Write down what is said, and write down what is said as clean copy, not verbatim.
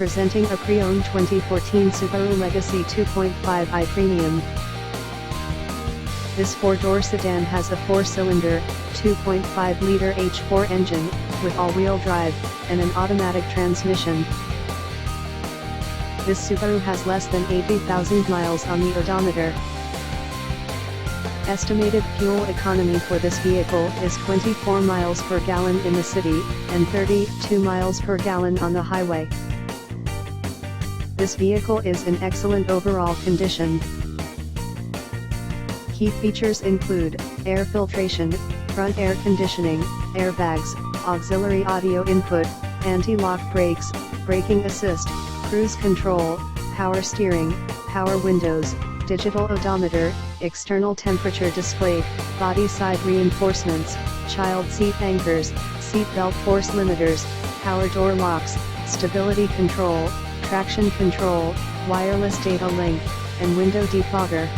Presenting a pre-owned 2014 Subaru Legacy 2.5i Premium. This four-door sedan has a four-cylinder, 2.5-liter H4 engine, with all-wheel drive, and an automatic transmission. This Subaru has less than 80,000 miles on the odometer. Estimated fuel economy for this vehicle is 24 miles per gallon in the city, and 32 miles per gallon on the highway. This vehicle is in excellent overall condition. Key features include air filtration, front air conditioning, airbags, auxiliary audio input, anti-lock brakes, braking assist, cruise control, power steering, power windows, digital odometer, external temperature display, body side reinforcements, child seat anchors, seat belt force limiters, power door locks, stability control, traction control, wireless data link, and window defogger.